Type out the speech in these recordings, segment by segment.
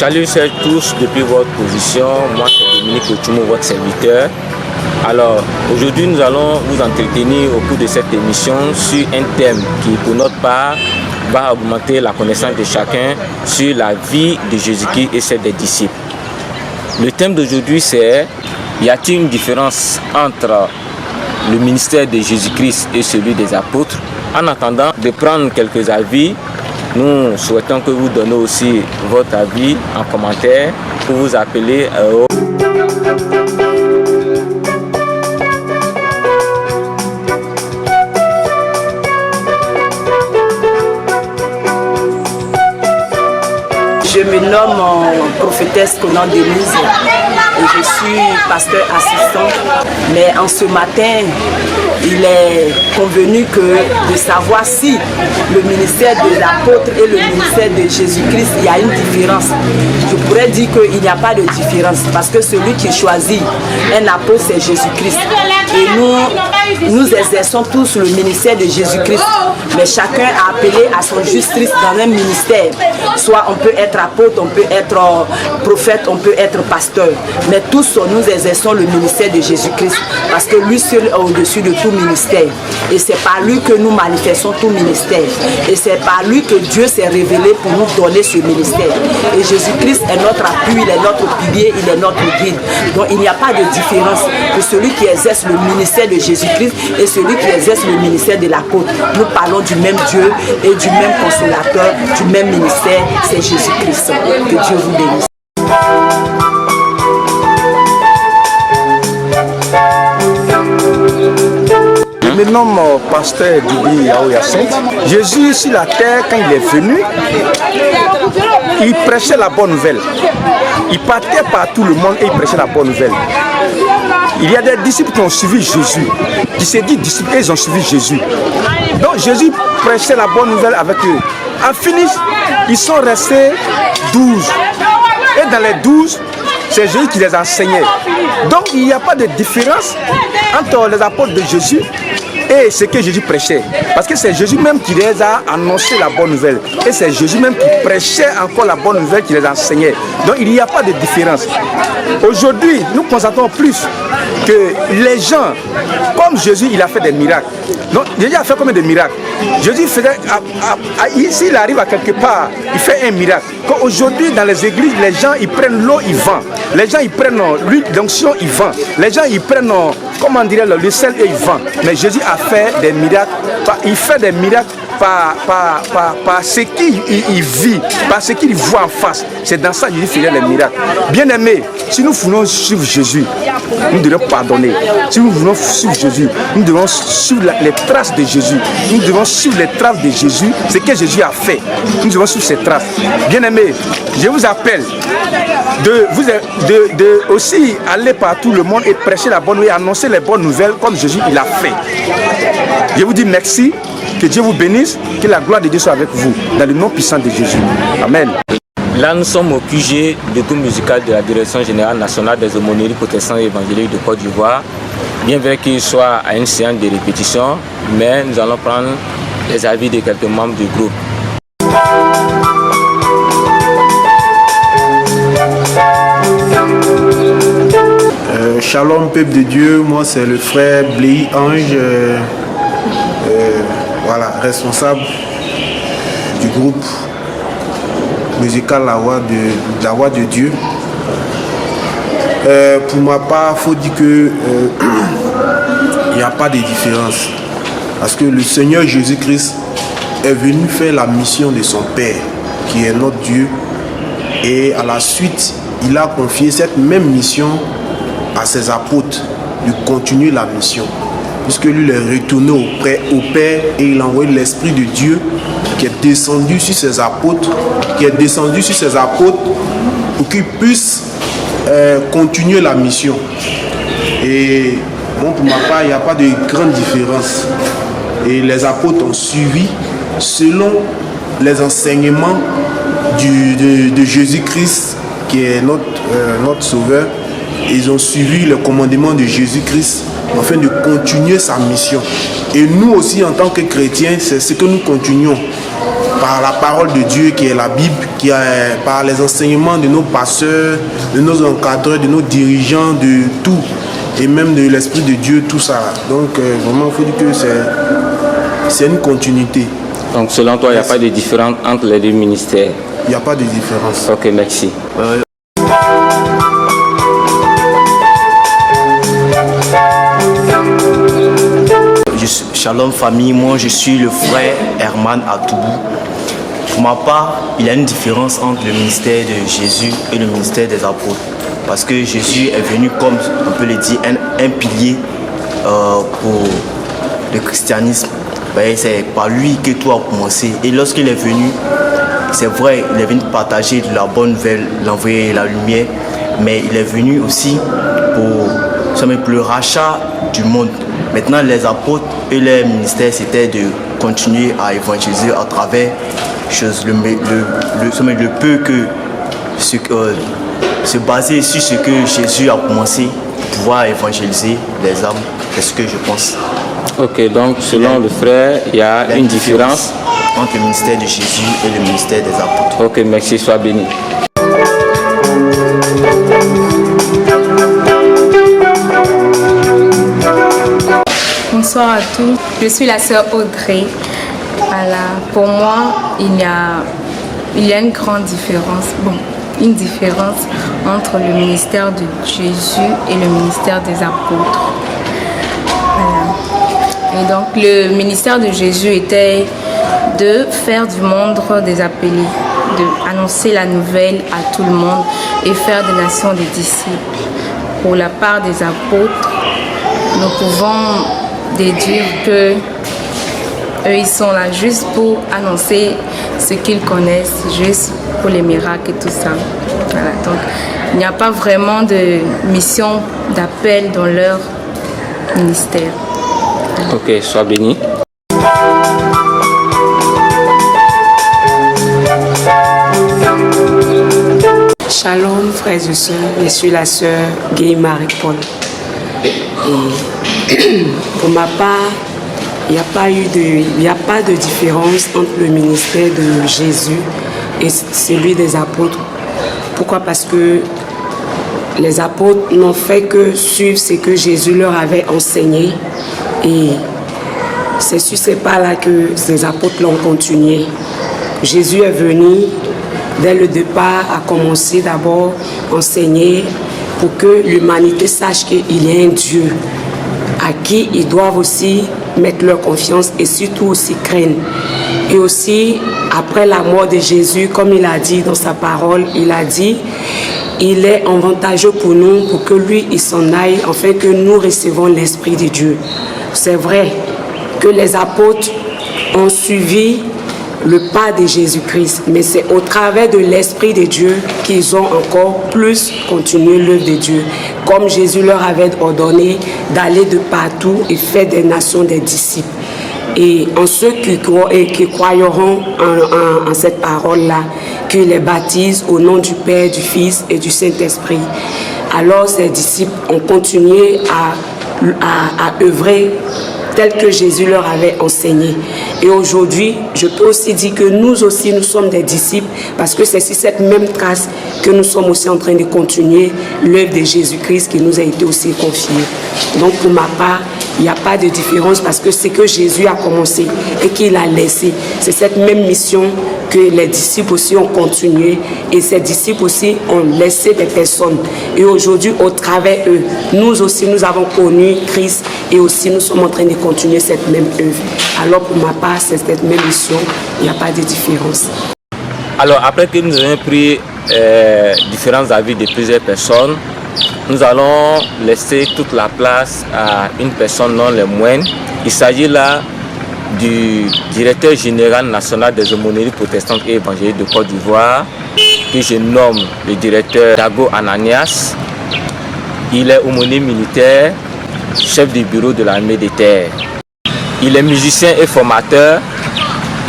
Salut chers tous, depuis votre position, moi c'est Dominique Otumo, votre serviteur. Alors aujourd'hui nous allons vous entretenir au cours de cette émission sur un thème qui pour notre part va augmenter la connaissance de chacun sur la vie de Jésus-Christ et celle des disciples. Le thème d'aujourd'hui c'est: y a-t-il une différence entre le ministère de Jésus-Christ et celui des apôtres? En attendant de prendre quelques avis, nous souhaitons que vous donniez aussi votre avis en commentaire pour vous appeler au... Je me nomme prophétesse Conan Denise et je suis pasteur assistant. Mais en ce matin, il est convenu de savoir si le ministère des apôtres et le ministère de Jésus-Christ, il y a une différence. Je pourrais dire qu'il n'y a pas de différence parce que celui qui choisit un apôtre, c'est Jésus-Christ. Et nous exerçons tous le ministère de Jésus-Christ. Mais chacun a appelé à son juste Christ dans un ministère. Soit on peut être apôtre, on peut être prophète, on peut être pasteur. Mais tous nous exerçons le ministère de Jésus-Christ parce que lui seul est au-dessus de tout ministère. Et c'est par lui que nous manifestons tout ministère. Et c'est par lui que Dieu s'est révélé pour nous donner ce ministère. Et Jésus-Christ est notre appui, il est notre pilier, il est notre guide. Donc il n'y a pas de différence pour celui qui exerce le ministère de Jésus-Christ et celui qui exerce le ministère de l'apôtre. Nous parlons du même Dieu et du même consolateur, du même ministère, c'est Jésus-Christ. Que Dieu vous bénisse. Je me nomme pasteur Didi Yaouyacinthe. Jésus sur la terre, quand il est venu, il prêchait la bonne nouvelle. Il partait par tout le monde et il prêchait la bonne nouvelle. Il y a des disciples qui ont suivi Jésus. Qui s'est dit disciples et ils ont suivi Jésus. Donc Jésus prêchait la bonne nouvelle avec eux. En finish, ils sont restés 12. Et dans les 12, c'est Jésus qui les enseignait. Donc il n'y a pas de différence entre les apôtres de Jésus et ce que Jésus prêchait. Parce que c'est Jésus même qui les a annoncé la bonne nouvelle. Et c'est Jésus même qui prêchait encore la bonne nouvelle, qui les enseignait. Donc il n'y a pas de différence. Aujourd'hui, nous constatons plus que les gens, comme Jésus, il a fait des miracles. Donc Jésus a fait combien de miracles? Jésus faisait, ici il arrive à quelque part, il fait un miracle. Aujourd'hui dans les églises, les gens ils prennent l'eau, ils vendent. Les gens ils prennent l'huile d'onction, ils vendent. Les gens ils prennent, comment dirait le sel et ils vendent. Mais Jésus a fait des miracles, il fait des miracles par ce qu'il vit, par ce qu'il voit en face. C'est dans ça que Jésus faisait les miracles. Bien aimés, si nous voulons suivre Jésus, nous devons pardonner. Si nous voulons suivre Jésus, nous devons suivre les traces de Jésus. Nous devons suivre les traces de Jésus, ce que Jésus a fait. Nous devons suivre ses traces. Bien aimés, je vous appelle de aussi aller par tout le monde et prêcher la bonne nouvelle, annoncer les bonnes nouvelles comme Jésus il a fait. Je vous dis merci, que Dieu vous bénisse, que la gloire de Dieu soit avec vous, dans le nom puissant de Jésus. Amen. Là, nous sommes au QG de groupe musical de la Direction Générale Nationale des Aumôneries Protestants et Évangéliques de Côte d'Ivoire. Bien vrai qu'il soit à une séance de répétition, mais nous allons prendre les avis de quelques membres du groupe. Shalom peuple de Dieu, moi c'est le frère Bléi Ange, voilà, responsable du groupe musical La Voix de Dieu. Pour ma part, il faut dire que il n'y a pas de différence. Parce que le Seigneur Jésus-Christ est venu faire la mission de son Père, qui est notre Dieu. Et à la suite, il a confié cette même mission à ses apôtres, de continuer la mission. Puisque lui, il est retourné au Père et il a envoyé l'Esprit de Dieu qui est descendu sur ses apôtres, pour qu'ils puissent continuer la mission. Et bon, pour ma part, il n'y a pas de grande différence. Et les apôtres ont suivi selon les enseignements de Jésus-Christ, qui est notre Sauveur. Ils ont suivi le commandement de Jésus-Christ afin de continuer sa mission. Et nous aussi, en tant que chrétiens, c'est ce que nous continuons. par la parole de Dieu qui est la Bible, par les enseignements de nos pasteurs, de nos encadreurs, de nos dirigeants, de tout, et même de l'Esprit de Dieu, tout ça. Donc vraiment, il faut dire que c'est une continuité. Donc selon toi, il n'y a pas de différence entre les deux ministères? Il n'y a pas de différence. Ok, merci. Shalom famille, moi je suis le frère Herman Atoubou. Pour ma part, il y a une différence entre le ministère de Jésus et le ministère des apôtres. Parce que Jésus est venu, comme on peut le dire, un pilier pour le christianisme. C'est par lui que tout a commencé. Et lorsqu'il est venu, c'est vrai, il est venu partager de la bonne nouvelle, l'envoyer la lumière, mais il est venu aussi pour le rachat du monde. Maintenant, les apôtres et les ministères, c'était de continuer à évangéliser à travers le peu que se baser sur ce que Jésus a commencé pour pouvoir évangéliser les âmes. C'est ce que je pense. Ok, donc selon le frère, il y a une différence entre le ministère de Jésus et le ministère des apôtres. Ok, merci, sois béni. Bonsoir à tous, je suis la sœur Audrey. Voilà. Pour moi, il y a une grande différence. Une différence entre le ministère de Jésus et le ministère des apôtres. Voilà. Et donc, le ministère de Jésus était de faire du monde des appelés, d'annoncer la nouvelle à tout le monde et faire des nations des disciples. Pour la part des apôtres, nous pouvons déduire que eux ils sont là juste pour annoncer ce qu'ils connaissent, juste pour les miracles et tout ça. Voilà, donc il n'y a pas vraiment de mission d'appel dans leur ministère. Ok, sois béni. Shalom frères et sœurs, je suis la sœur Guy Marie-Paul. Et pour ma part, il n'y a pas de différence entre le ministère de Jésus et celui des apôtres. Pourquoi? Parce que les apôtres n'ont fait que suivre ce que Jésus leur avait enseigné. Et c'est sur ces pas-là que ces apôtres l'ont continué. Jésus est venu, dès le départ, a commencé d'abord à enseigner pour que l'humanité sache qu'il y a un Dieu à qui ils doivent aussi mettre leur confiance et surtout aussi craindre. Et aussi, après la mort de Jésus, comme il a dit dans sa parole, il a dit, il est avantageux pour nous, pour que lui, il s'en aille, afin que nous recevons l'Esprit de Dieu. C'est vrai que les apôtres ont suivi le pas de Jésus-Christ, mais c'est au travers de l'Esprit de Dieu qu'ils ont encore plus continué l'œuvre de Dieu. Comme Jésus leur avait ordonné d'aller de partout et faire des nations des disciples. Et en ceux qui croiront en cette parole-là, qu'ils les baptisent au nom du Père, du Fils et du Saint-Esprit. Alors ces disciples ont continué à œuvrer tel que Jésus leur avait enseigné. Et aujourd'hui, je peux aussi dire que nous aussi, nous sommes des disciples parce que c'est sur cette même trace que nous sommes aussi en train de continuer l'œuvre de Jésus-Christ qui nous a été aussi confiée. Donc pour ma part, il n'y a pas de différence parce que ce que Jésus a commencé et qu'il a laissé, c'est cette même mission que les disciples aussi ont continué et ces disciples aussi ont laissé des personnes. Et aujourd'hui, au travers eux, nous aussi, nous avons connu Christ et aussi nous sommes en train de continuer cette même œuvre. Alors pour ma part, c'est cette même mission, il n'y a pas de différence. Alors après que nous avons pris différents avis de plusieurs personnes, nous allons laisser toute la place à une personne non les moindres. Il s'agit là du directeur général national des aumôneries protestantes et évangéliques de Côte d'Ivoire, que je nomme le directeur Dago Ananias. Il est aumônier militaire, chef du bureau de l'armée des terres. Il est musicien et formateur.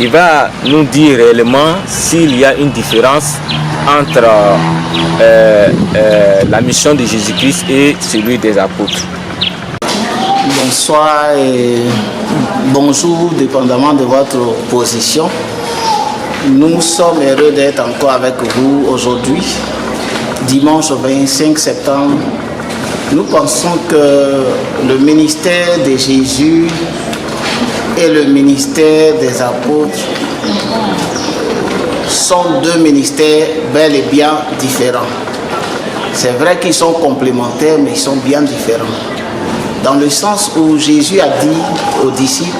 Il va nous dire réellement s'il y a une différence entre la mission de Jésus-Christ et celui des apôtres. Bonsoir et bonjour, dépendamment de votre position. Nous sommes heureux d'être encore avec vous aujourd'hui, dimanche 25 septembre. Nous pensons que le ministère de Jésus et le ministère des apôtres sont deux ministères bel et bien différents. C'est vrai qu'ils sont complémentaires, mais ils sont bien différents. Dans le sens où Jésus a dit aux disciples,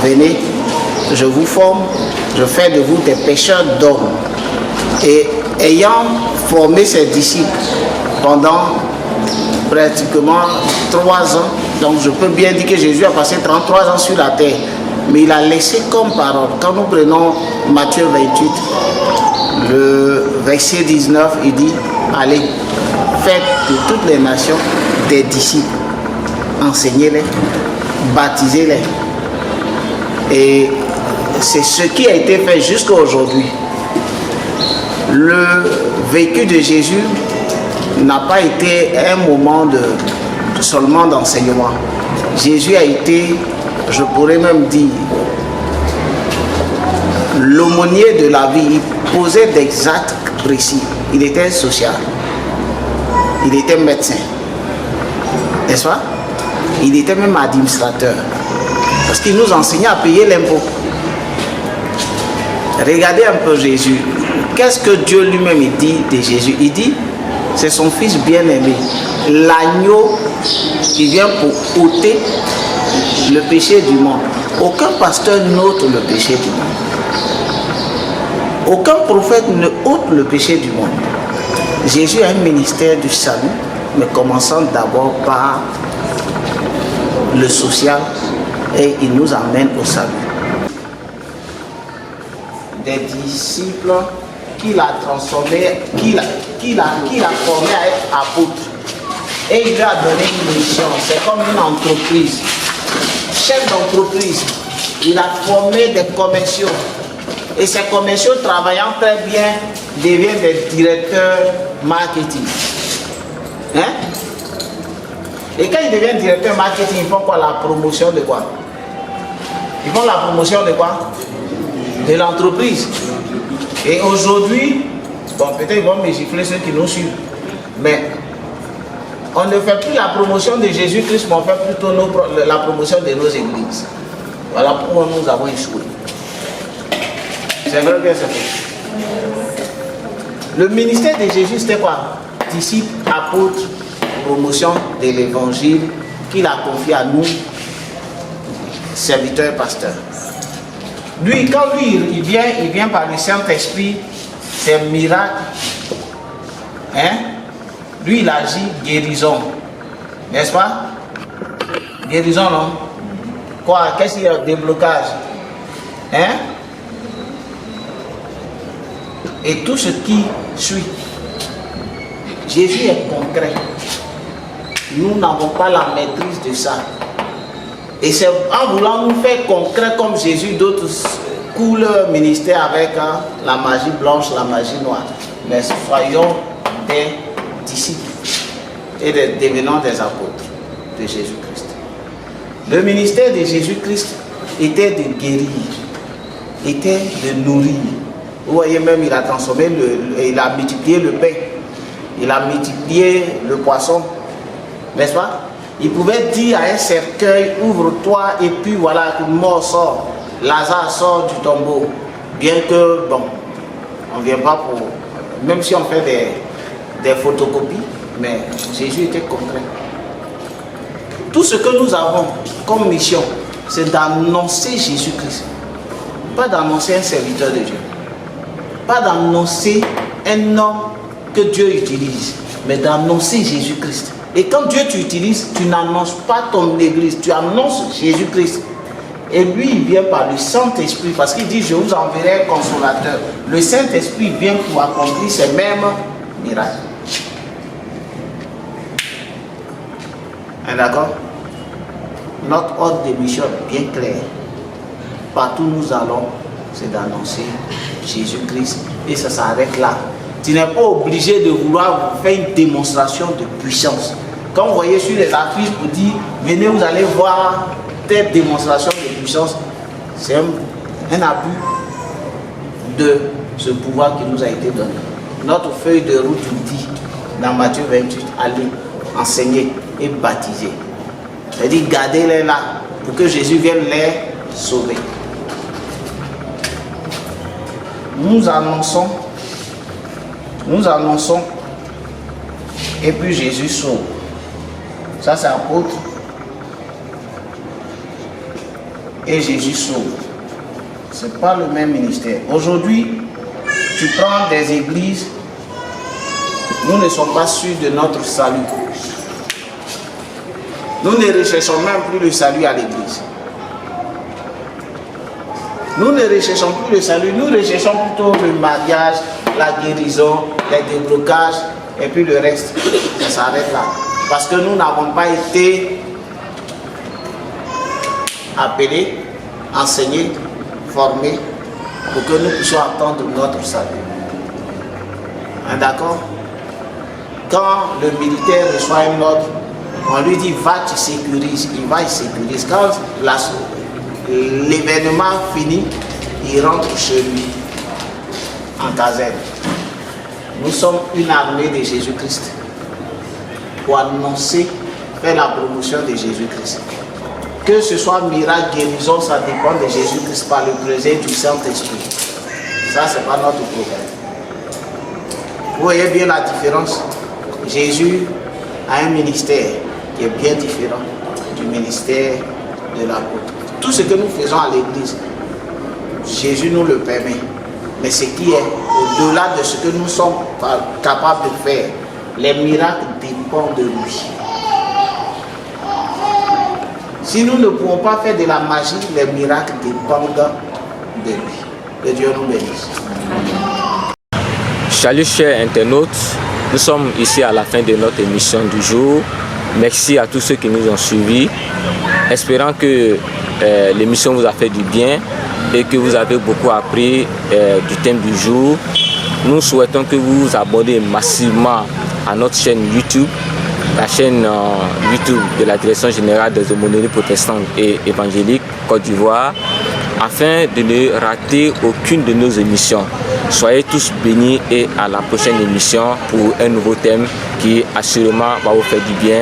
venez, je vous forme, je fais de vous des pêcheurs d'hommes. Et ayant formé ses disciples pendant pratiquement 3 ans, donc je peux bien dire que Jésus a passé 33 ans sur la terre, mais il a laissé comme parole. Quand nous prenons Matthieu 28, le verset 19, il dit, allez, faites de toutes les nations des disciples, enseignez-les, baptisez-les. Et c'est ce qui a été fait jusqu'à aujourd'hui. Le vécu de Jésus n'a pas été un moment seulement d'enseignement. Jésus a été, je pourrais même dire, l'aumônier de la vie. Il posait des actes précis. Il était social. Il était médecin. N'est-ce pas? Il était même administrateur. Parce qu'il nous enseignait à payer l'impôt. Regardez un peu Jésus. Qu'est-ce que Dieu lui-même dit de Jésus? Il dit, c'est son fils bien-aimé. L'agneau qui vient pour ôter le péché du monde. Aucun pasteur n'ôte le péché du monde. Aucun prophète ne ôte le péché du monde. Jésus a un ministère du salut, mais commençant d'abord par le social, et il nous amène au salut. Des disciples qu'il a transformés, qu'il a formés à être apôtres. Et il lui a donné une mission. C'est comme une entreprise. Chef d'entreprise, il a formé des commerciaux. Et ces commerciaux, travaillant très bien, deviennent des directeurs marketing. Hein? Et quand ils deviennent directeurs marketing, ils font quoi? La promotion de quoi? Ils font la promotion de quoi? De l'entreprise. Et aujourd'hui, bon, peut-être ils vont me gifler ceux qui nous suivent, mais on ne fait plus la promotion de Jésus-Christ, mais on fait plutôt la promotion de nos églises. Voilà pourquoi nous avons échoué. C'est vrai que c'est vrai. Le ministère de Jésus, c'était quoi? Disciples, apôtres, promotion de l'évangile qu'il a confié à nous, serviteurs et pasteurs. Lui, quand il vient par le Saint-Esprit, c'est un miracle. Hein? Lui, il agit guérison. N'est-ce pas? Guérison, non? Quoi? Qu'est-ce qu'il y a? Déblocage. Hein? Et tout ce qui suit. Jésus est concret. Nous n'avons pas la maîtrise de ça. Et c'est en voulant nous faire concret comme Jésus, d'autres coulent leur ministère avec la magie blanche, la magie noire. Mais soyons des disciples et devenons des apôtres de Jésus-Christ. Le ministère de Jésus-Christ était de guérir, était de nourrir. Vous voyez même, il a transformé, il a multiplié le pain, il a multiplié le poisson, n'est-ce pas? Il pouvait dire à un cercueil, ouvre-toi, et puis voilà, une mort sort. Lazare sort du tombeau. Bien que, bon, on ne vient pas pour... Même si on fait des photocopies, mais Jésus était concret. Tout ce que nous avons comme mission, c'est d'annoncer Jésus-Christ. Pas d'annoncer un serviteur de Dieu. Pas d'annoncer un homme que Dieu utilise, mais d'annoncer Jésus-Christ. Et quand Dieu t'utilise, tu n'annonces pas ton église, tu annonces Jésus-Christ. Et lui, il vient par le Saint-Esprit, parce qu'il dit, je vous enverrai un consolateur. Le Saint-Esprit vient pour accomplir ces mêmes miracles. D'accord? Notre ordre de mission est bien clair. Partout où nous allons, c'est d'annoncer Jésus-Christ. Et ça s'arrête là. Tu n'es pas obligé de vouloir faire une démonstration de puissance. Quand vous voyez sur les affiches pour dire, venez, vous allez voir telle démonstration de puissance, c'est un abus de ce pouvoir qui nous a été donné. Notre feuille de route dit dans Matthieu 28, allez enseigner et baptiser. C'est-à-dire gardez-les là pour que Jésus vienne les sauver. Nous annonçons, et puis Jésus sauve. Ça c'est apôtre. Et Jésus sauve. Ce n'est pas le même ministère. Aujourd'hui, tu prends des églises, nous ne sommes pas sûrs de notre salut. Nous ne recherchons même plus le salut à l'église. Nous ne recherchons plus le salut, nous recherchons plutôt le mariage, la guérison, les déblocages et puis le reste. Ça s'arrête là. Parce que nous n'avons pas été appelés, enseignés, formés pour que nous puissions attendre notre salut. D'accord? Quand le militaire reçoit un ordre, on lui dit va, tu sécurises, il va, il sécurise. Quand l'événement finit, il rentre chez lui en caserne. Nous sommes une armée de Jésus-Christ pour annoncer, faire la promotion de Jésus-Christ. Que ce soit miracle, guérison, ça dépend de Jésus-Christ par le plaisir du Saint-Esprit. Ça, ce n'est pas notre problème. Vous voyez bien la différence. Jésus a un ministère qui est bien différent du ministère de l'apôtre. Tout ce que nous faisons à l'église, Jésus nous le permet. Mais ce qui est au-delà de ce que nous sommes capables de faire, les miracles dépendent de lui. Si nous ne pouvons pas faire de la magie, les miracles dépendent de lui. Que Dieu nous bénisse. Salut chers internautes, nous sommes ici à la fin de notre émission du jour. Merci à tous ceux qui nous ont suivis. Espérant que l'émission vous a fait du bien et que vous avez beaucoup appris du thème du jour. Nous souhaitons que vous vous abonnez massivement à notre chaîne YouTube, la chaîne YouTube de la Direction Générale des Aumôneries Protestantes et Évangéliques Côte d'Ivoire, afin de ne rater aucune de nos émissions. Soyez tous bénis et à la prochaine émission pour un nouveau thème qui assurément va vous faire du bien